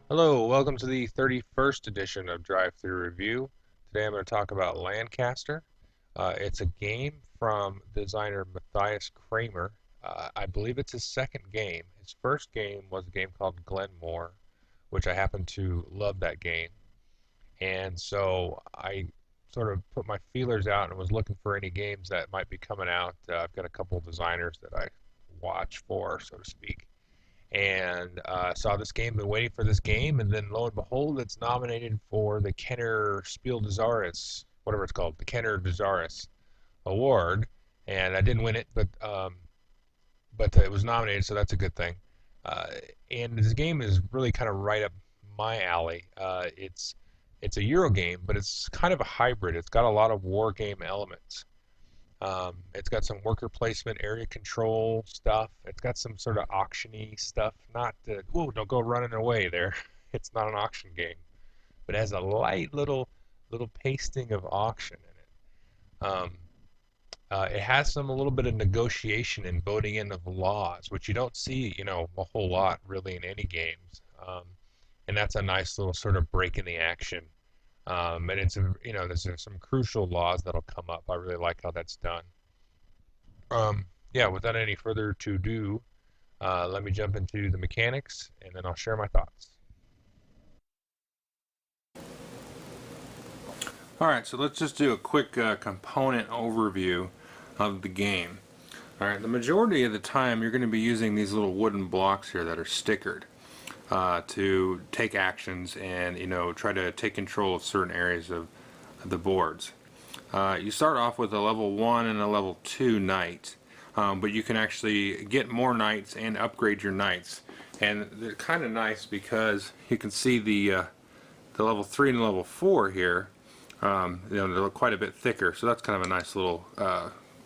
Hello, welcome to the 31st edition of Drive Through Review. Today I'm going to talk about Lancaster. It's a game from designer Matthias Kramer. I believe it's his second game. His first game was a game called Glenmore, which I happen to love that game. And so I sort of put my feelers out and was looking for any games that might be coming out. I've got a couple of designers that I watch for, so to speak, and saw this game, been waiting for this game, and then lo and behold, it's nominated for the Kenner Spiel des Jahres, whatever it's called, the Kenner des Jahres award, and I didn't win it, but it was nominated, so that's a good thing. Uh, and this game is really kind of right up my alley. It's a Euro game, but it's kind of a hybrid. It's got a lot of war game elements. It's got some worker placement, area control stuff. It's got some sort of auctiony stuff. Not, whoa, don't go running away there. It's not an auction game, but it has a light little pasting of auction in it. It has a little bit of negotiation and voting in of laws, which you don't see, a whole lot really in any games. And that's a nice little sort of break in the action. And there's some crucial laws that'll come up. I really like how that's done. Yeah, without any further to do, let me jump into the mechanics and then I'll share my thoughts. Alright, so let's just do a quick component overview of the game. Alright, the majority of the time you're going to be using these little wooden blocks here that are stickered to take actions and try to take control of certain areas of the boards. You start off with a level 1 and a level 2 knight, but you can actually get more knights and upgrade your knights, and they're kind of nice because you can see the level 3 and level 4 here. They look quite a bit thicker, so that's kind of a nice little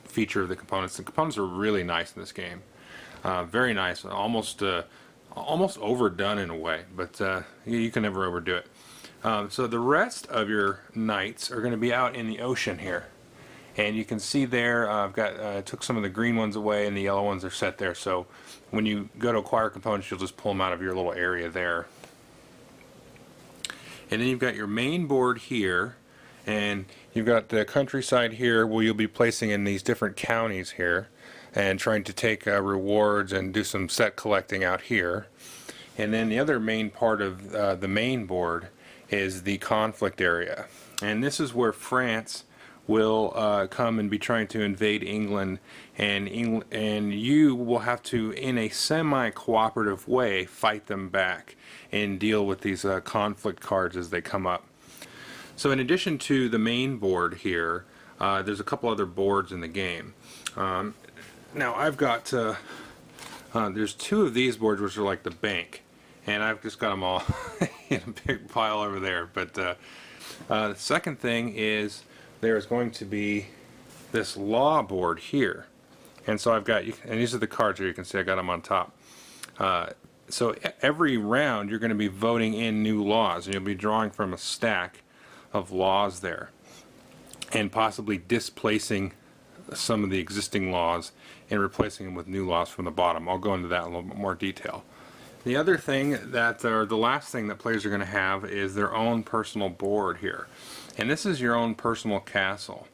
feature of the components. The components are really nice in this game, very nice, almost overdone in a way, but you can never overdo it. So the rest of your knights are going to be out in the ocean here, and you can see there I took some of the green ones away and the yellow ones are set there, so when you go to acquire components you'll just pull them out of your little area there. And then you've got your main board here, and you've got the countryside here where you'll be placing in these different counties here and trying to take rewards and do some set collecting out here. And then the other main part of the main board is the conflict area, and this is where France will come and be trying to invade England, and you will have to, in a semi-cooperative way, fight them back and deal with these conflict cards as they come up. So in addition to the main board here, there's a couple other boards in the game. Now I've got, there's two of these boards which are like the bank, and I've just got them all in a big pile over there. But the second thing is there is going to be this law board here. And so I've got, and these are the cards here, you can see I got them on top. So every round you're going to be voting in new laws, and you'll be drawing from a stack of laws there and possibly displacing some of the existing laws and replacing them with new laws from the bottom. I'll go into that in a little bit more detail. The other thing or the last thing that players are going to have is their own personal board here, and this is your own personal castle.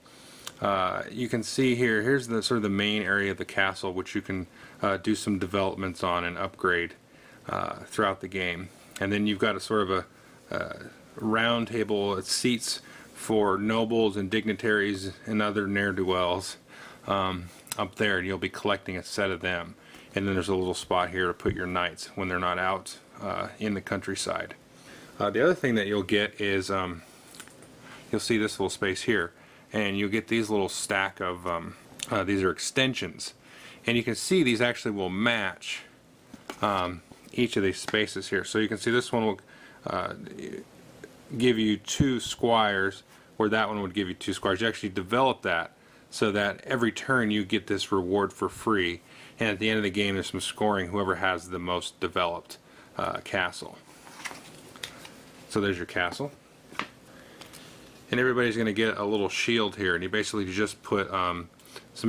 You can see here's the sort of the main area of the castle, which you can do some developments on and upgrade throughout the game. And then you've got a sort of a round table seats for nobles and dignitaries and other ne'er-do-wells up there, and you'll be collecting a set of them. And then there's a little spot here to put your knights when they're not out in the countryside. The other thing that you'll get is you'll see this little space here, and you'll get these little stack of these are extensions, and you can see these actually will match each of these spaces here. So you can see this one will give you 2 squires, where that one would give you 2 squires. You actually develop that so that every turn you get this reward for free, and at the end of the game there's some scoring, whoever has the most developed castle. So there's your castle, and everybody's going to get a little shield here, and you basically just put some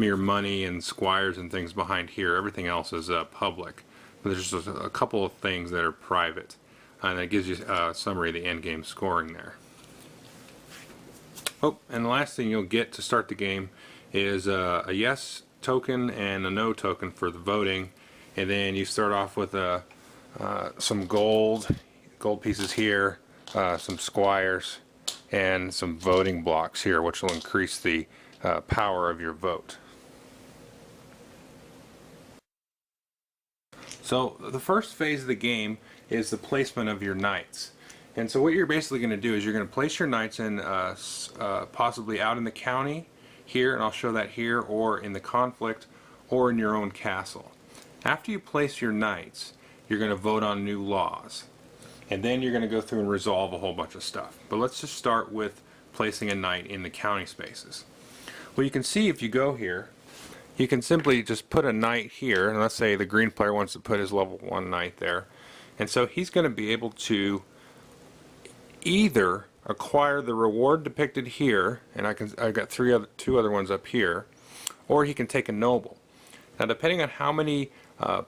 of your money and squires and things behind here. Everything else is public, but there's just a couple of things that are private. and it gives you a summary of the end game scoring there. Oh, and the last thing you'll get to start the game is a yes token and a no token for the voting, and then you start off with some gold pieces here, some squires, and some voting blocks here, which will increase the power of your vote. So the first phase of the game is the placement of your knights. And so what you're basically going to do is you're going to place your knights in possibly out in the county here, and I'll show that here, or in the conflict, or in your own castle. After you place your knights, you're going to vote on new laws. And then you're going to go through and resolve a whole bunch of stuff. But let's just start with placing a knight in the county spaces. Well, you can see if you go here, you can simply just put a knight here, and let's say the green player wants to put his level 1 knight there. And so he's going to be able to either acquire the reward depicted here, and I've got two other ones up here, or he can take a noble. Now, depending on how many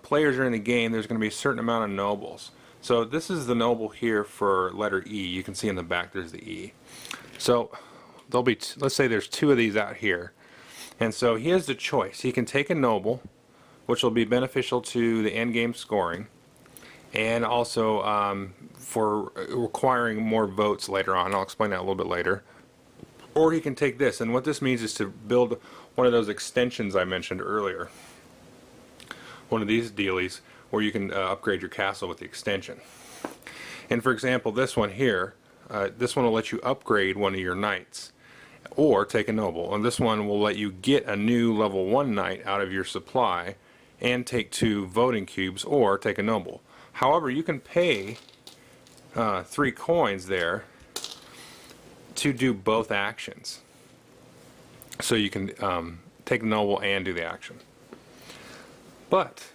players are in the game, there's going to be a certain amount of nobles. So this is the noble here for letter E. You can see in the back there's the E. So there'll be, let's say there's 2 of these out here. And so he has the choice. He can take a noble, which will be beneficial to the end game scoring, and also for requiring more votes later on. I'll explain that a little bit later. Or he can take this, and what this means is to build one of those extensions I mentioned earlier. One of these dealies where you can upgrade your castle with the extension. And for example, this one here, this one will let you upgrade one of your knights or take a noble, and this one will let you get a new level 1 knight out of your supply and take 2 voting cubes or take a noble. However, you can pay 3 coins there to do both actions. So you can take a noble and do the action. But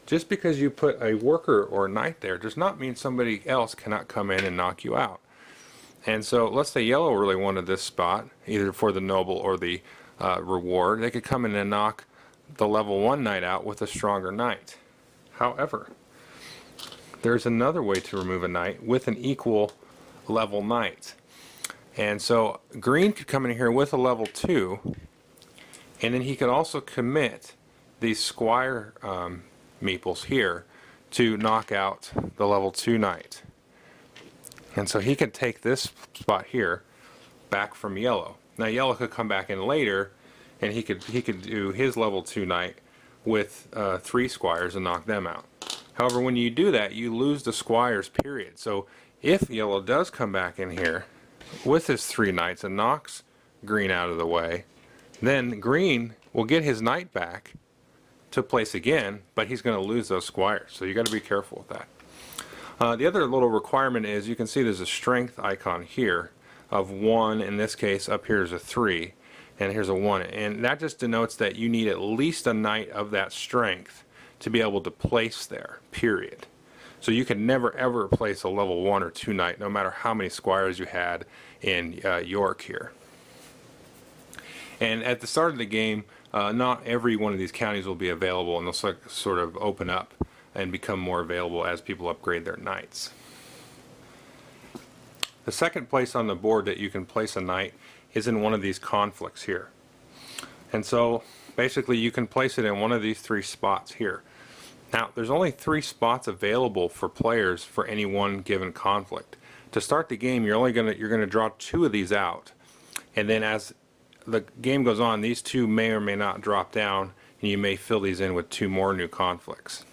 just because you put a worker or a knight there does not mean somebody else cannot come in and knock you out. And so let's say yellow really wanted this spot, either for the noble or the reward. They could come in and knock the level 1 knight out with a stronger knight. However, there's another way to remove a knight with an equal level knight. And so green could come in here with a level 2, and then he could also commit these squire meeples here to knock out the level 2 knight. And so he could take this spot here back from yellow. Now yellow could come back in later, and he could do his level 2 knight with 3 squires and knock them out. However, when you do that, you lose the squires, period. So if yellow does come back in here with his 3 knights and knocks green out of the way, then green will get his knight back to place again, but he's going to lose those squires. So you got to be careful with that. The other little requirement is you can see there's a strength icon here of 1. In this case, up here is a 3, and here's a 1. And that just denotes that you need at least a knight of that strength to be able to place there, period. So you can never ever place a level 1 or 2 knight, no matter how many squires you had in York here. And at the start of the game, not every one of these counties will be available, and they'll sort of open up and become more available as people upgrade their knights. The second place on the board that you can place a knight is in one of these conflicts here. And so basically you can place it in one of these 3 spots here. Now there's only 3 spots available for players for any one given conflict. To start the game, you're going to draw 2 of these out, and then as the game goes on, these 2 may or may not drop down, and you may fill these in with 2 more new conflicts.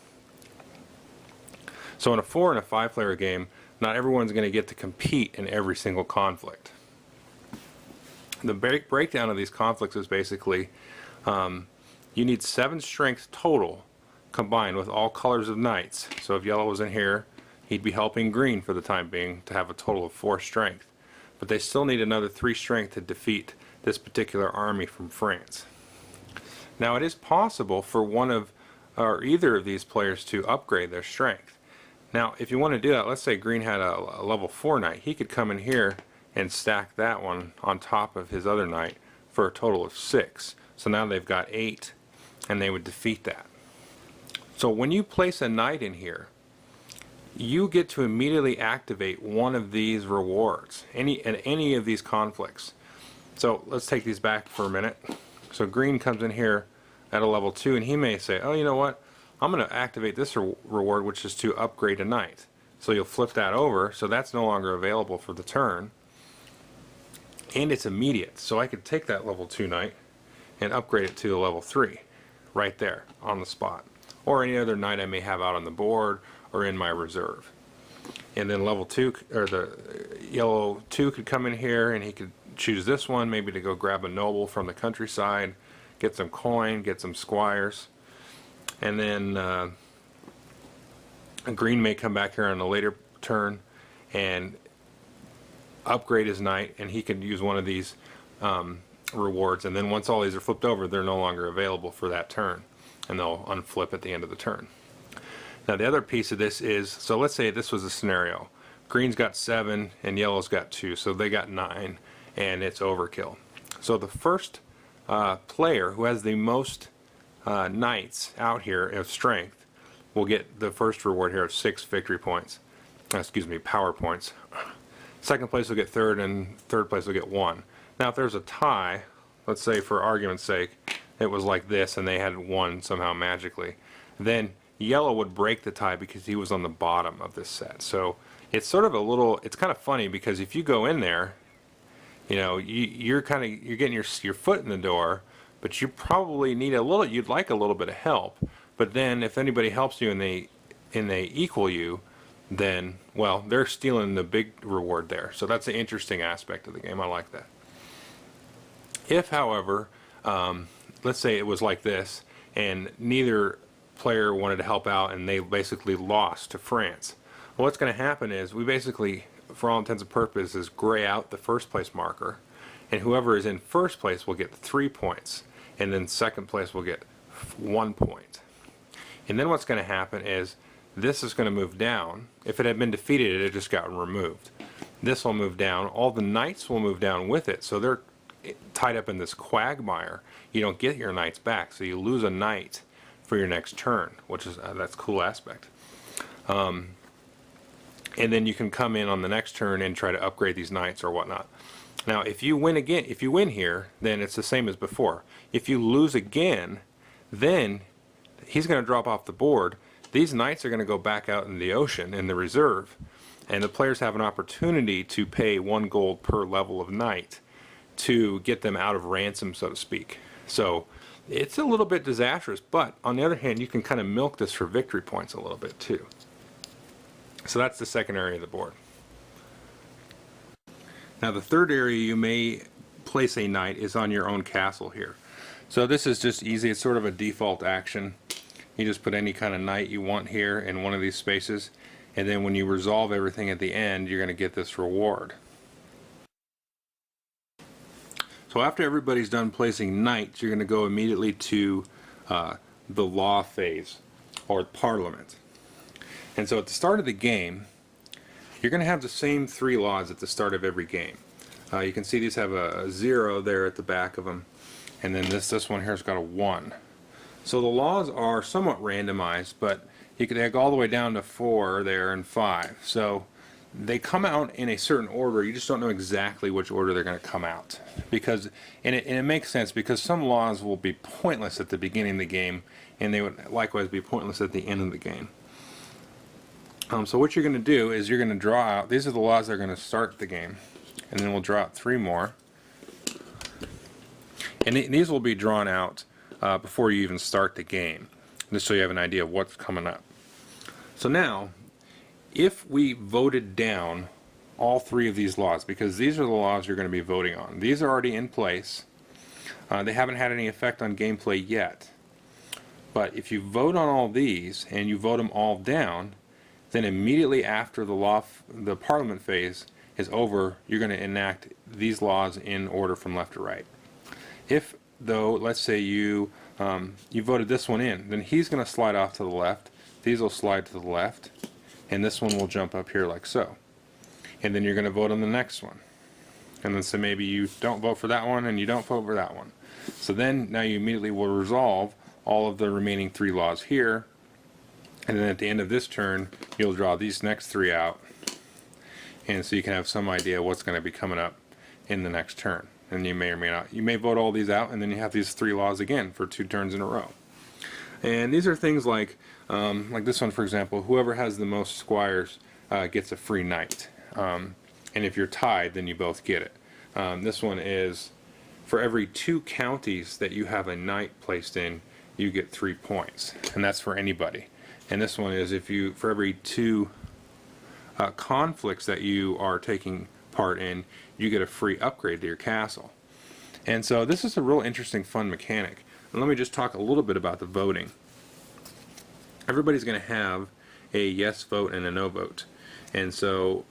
So in a 4 and a 5 player game, not everyone's going to get to compete in every single conflict. The breakdown of these conflicts is basically you need 7 strength total combined with all colors of knights. So if yellow was in here, he'd be helping green for the time being to have a total of 4 strength. But they still need another 3 strength to defeat this particular army from France. Now it is possible for one of or either of these players to upgrade their strength. Now if you want to do that, let's say green had a level 4 knight, he could come in here and stack that one on top of his other knight for a total of 6. So now they've got 8, and they would defeat that. So when you place a knight in here, you get to immediately activate one of these rewards, any of these conflicts. So let's take these back for a minute. So green comes in here at a level 2, and he may say, oh, you know what? I'm going to activate this reward, which is to upgrade a knight. So you'll flip that over, so that's no longer available for the turn. And it's immediate, so I could take that level 2 knight and upgrade it to a level 3 right there on the spot. Or any other knight I may have out on the board or in my reserve. And then level 2, or the yellow 2 could come in here and he could choose this one, maybe to go grab a noble from the countryside, get some coin, get some squires. And then a green may come back here on a later turn and upgrade his knight, and he could use one of these rewards, and then once all these are flipped over, they're no longer available for that turn, and they'll unflip at the end of the turn. Now the other piece of this is, so let's say this was a scenario. Green's got 7 and yellow's got 2, so they got 9, and it's overkill. So the first player who has the most knights out here of strength will get the first reward here of 6 victory points. Excuse me, power points. Second place will get 3rd, and third place will get 1. Now if there's a tie, let's say for argument's sake it was like this and they had 1 somehow magically, then yellow would break the tie because he was on the bottom of this set. So it's sort of a little, it's kind of funny because if you go in there, you know, you're getting your foot in the door, but you probably need a little, you'd like a little bit of help. But then if anybody helps you and they equal you, then, well, they're stealing the big reward there. So that's an interesting aspect of the game. I like that. If, however, let's say it was like this, and neither player wanted to help out, and they basically lost to France. Well, what's going to happen is we basically, for all intents and purposes, gray out the first place marker, and whoever is in first place will get 3 points, and then second place will get 1 point. And then what's going to happen is this is going to move down. If it had been defeated, it had just gotten removed. This will move down. All the knights will move down with it, so they're tied up in this quagmire. You don't get your knights back, so you lose a knight for your next turn, which is that's a cool aspect. And then you can come in on the next turn and try to upgrade these knights or whatnot. Now, if you win again, if you win here, then it's the same as before. If you lose again, then he's going to drop off the board. These knights are going to go back out in the ocean in the reserve, and the players have an opportunity to pay 1 gold per level of knight to get them out of ransom, so to speak. So it's a little bit disastrous, but on the other hand, you can kind of milk this for victory points a little bit too. So that's the second area of the board. Now the third area you may place a knight is on your own castle here. So this is just easy. It's sort of a default action. You just put any kind of knight you want here in one of these spaces, and then when you resolve everything at the end, you're going to get this reward. So after everybody's done placing knights, you're going to go immediately to the law phase, or parliament. And so at the start of the game, you're going to have the same 3 laws at the start of every game. You can see these have a 0 there at the back of them, and then this one here's got a 1. So the laws are somewhat randomized, but you could go all the way down to 4 there and 5. So they come out in a certain order. You just don't know exactly which order they're going to come out. Because, and it makes sense, because some laws will be pointless at the beginning of the game, and they would likewise be pointless at the end of the game. So what you're going to do is you're going to draw out, these are the laws that are going to start the game, and then we'll draw out 3 more. And these will be drawn out before you even start the game, just so you have an idea of what's coming up. So now, if we voted down all 3 of these laws, because these are the laws you're going to be voting on. These are already in place. They haven't had any effect on gameplay yet. But if you vote on all these and you vote them all down, then immediately after the parliament phase is over, you're going to enact these laws in order from left to right. If, though, let's say you voted this one in, then he's going to slide off to the left, these will slide to the left, and this one will jump up here like so. And then you're going to vote on the next one. And then so maybe you don't vote for that one and you don't vote for that one. So then now you immediately will resolve all of the remaining 3 laws here, And then at the end of this turn, you'll draw these next 3 out, and so you can have some idea what's going to be coming up in the next turn. And you may or may not. You may vote all these out, and then you have these 3 laws again for 2 turns in a row. And these are things like this one, for example. Whoever has the most squires gets a free knight. And if you're tied, then you both get it. This one is, for every 2 counties that you have a knight placed in, you get 3 points, and that's for anybody. And this one is, if you, for every 2 conflicts that you are taking part in, you get a free upgrade to your castle. And so this is a real interesting, fun mechanic. And let me just talk a little bit about the voting. Everybody's going to have a yes vote and a no vote. And so,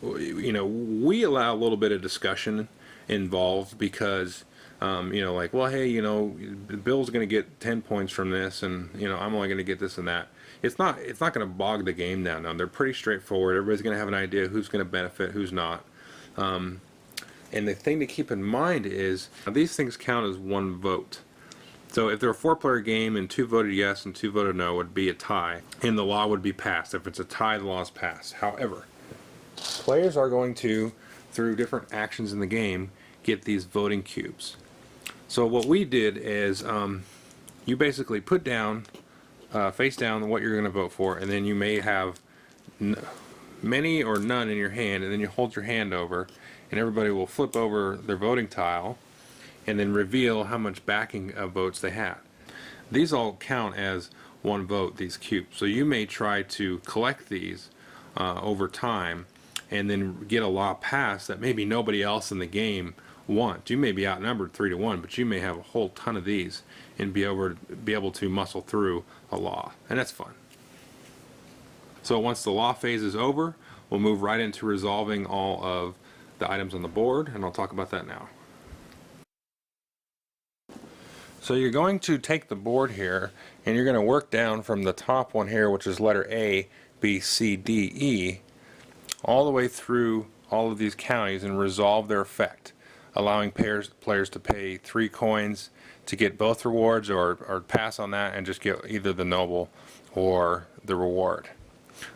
you know, we allow a little bit of discussion involved because, you know, like, well, hey, you know, Bill's going to get 10 points from this, and, you know, I'm only going to get this and that. It's not going to bog the game down. No, they're pretty straightforward. Everybody's going to have an idea who's going to benefit, who's not. And the thing to keep in mind is these things count as 1 vote. So if they're a 4-player game and 2 voted yes and 2 voted no, it would be a tie, and the law would be passed. If it's a tie, the law is passed. However, players are going to, through different actions in the game, get these voting cubes. So what we did is you basically put down, face down, what you're going to vote for, and then you may have many or none in your hand, and then you hold your hand over, and everybody will flip over their voting tile and then reveal how much backing of votes they had. These all count as 1 vote, these cubes. So you may try to collect these over time and then get a law passed that maybe nobody else in the game wants. You may be outnumbered 3-1, but you may have a whole ton of these and be able to muscle through a law, and that's fun. So once the law phase is over, we'll move right into resolving all of the items on the board, and I'll talk about that now. So you're going to take the board here, and you're going to work down from the top one here, which is letter A, B, C, D, E, all the way through all of these counties and resolve their effect, allowing players to pay 3 coins to get both rewards, or pass on that and just get either the noble or the reward.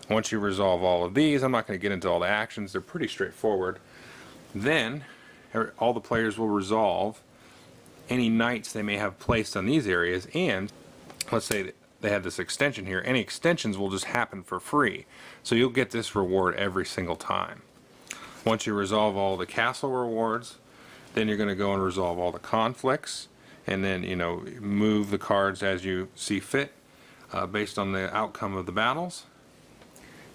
Once you resolve all of these, I'm not going to get into all the actions, they're pretty straightforward. Then all the players will resolve any knights they may have placed on these areas, and let's say they have this extension here, any extensions will just happen for free. So you'll get this reward every single time. Once you resolve all the castle rewards, then you're going to go and resolve all the conflicts, and then, you know, move the cards as you see fit based on the outcome of the battles.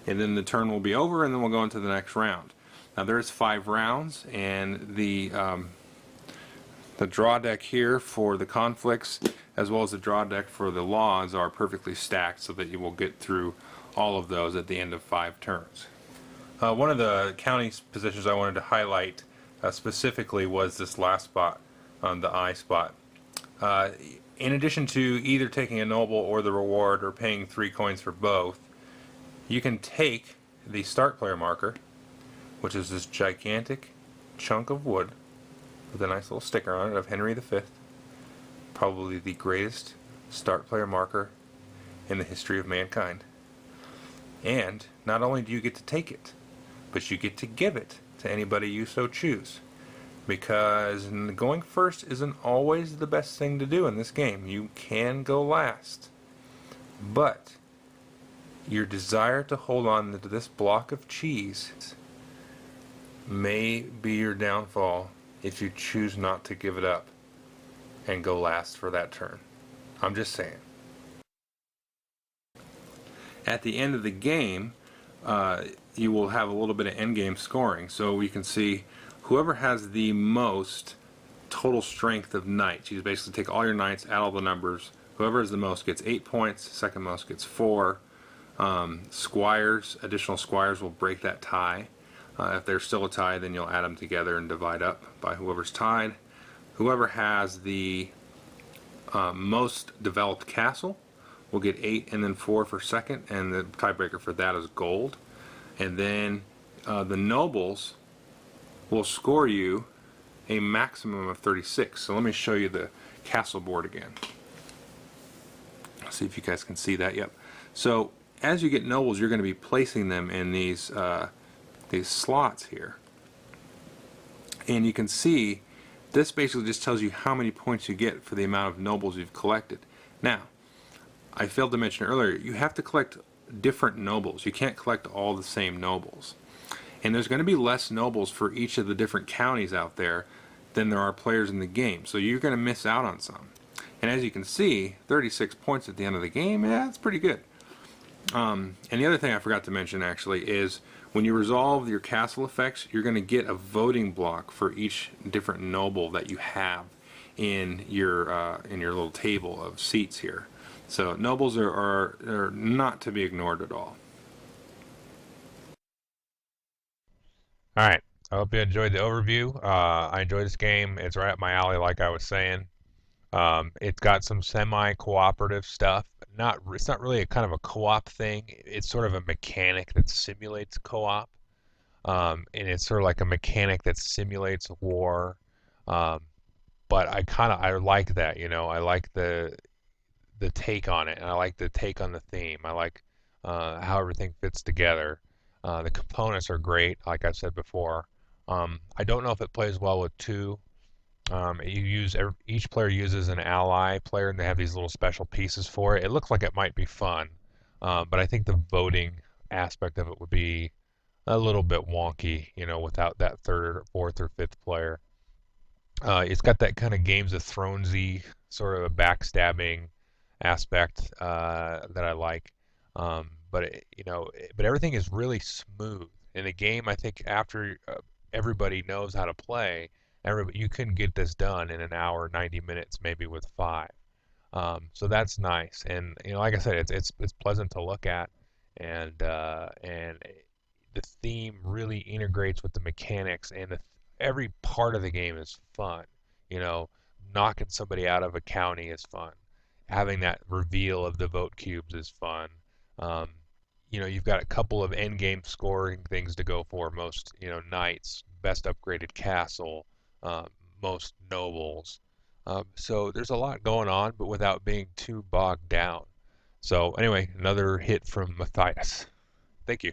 And then the turn will be over, and then we'll go into the next round. Now there's 5 rounds, and the draw deck here for the conflicts as well as the draw deck for the laws are perfectly stacked so that you will get through all of those at the end of 5 turns. One of the county positions I wanted to highlight specifically was this last spot, the I spot. In addition to either taking a noble or the reward or paying 3 coins for both, you can take the start player marker, which is this gigantic chunk of wood with a nice little sticker on it of Henry V, probably the greatest start player marker in the history of mankind. And not only do you get to take it, but you get to give it to anybody you so choose. Because going first isn't always the best thing to do in this game. You can go last. But your desire to hold on to this block of cheese may be your downfall if you choose not to give it up and go last for that turn. I'm just saying. At the end of the game, you will have a little bit of endgame scoring. So we can see whoever has the most total strength of knights. You basically take all your knights, add all the numbers. Whoever has the most gets 8 points. Second most gets 4. Squires, additional squires will break that tie. If they're still a tie, then you'll add them together and divide up by whoever's tied. Whoever has the most developed castle will get 8 and then 4 for second, and the tiebreaker for that is gold. And then the nobles will score you a maximum of 36. So let me show you the castle board again. See if you guys can see that. Yep. So as you get nobles, you're going to be placing them in these slots here, and you can see this basically just tells you how many points you get for the amount of nobles you've collected. Now, I failed to mention earlier, you have to collect different nobles. You can't collect all the same nobles. And there's going to be less nobles for each of the different counties out there than there are players in the game. So you're going to miss out on some. And as you can see, 36 points at the end of the game, yeah, that's pretty good. And the other thing I forgot to mention actually is when you resolve your castle effects, you're going to get a voting block for each different noble that you have in your little table of seats here. So nobles are not to be ignored at all. All right. I hope you enjoyed the overview. I enjoyed this game. It's right up my alley, like I was saying. It's got some semi-cooperative stuff. It's not really a kind of a co-op thing. It's sort of a mechanic that simulates co-op, and it's sort of like a mechanic that simulates war. Um, but I like that, you know. I like the take on it, and I like the take on the theme. I like how everything fits together. The components are great, like I said before. I don't know if it plays well with two. Each player uses an ally player, and they have these little special pieces for it. It looks like it might be fun, but I think the voting aspect of it would be a little bit wonky, you know, without that third, or fourth, or fifth player. It's got that kind of Games of Thronesy sort of a backstabbing aspect that I like. But everything is really smooth in a game. I think after everybody knows how to play, you can get this done in an hour, 90 minutes, maybe with five. So that's nice, and you know, like I said, it's pleasant to look at, and the theme really integrates with the mechanics, and every part of the game is fun. You know, knocking somebody out of a county is fun. Having that reveal of the vote cubes is fun. Um, you know, you've got a couple of end game scoring things to go for. Most, you know, knights, best upgraded castle, um, most nobles. So there's a lot going on, but without being too bogged down. So anyway, another hit from Matthias. Thank you.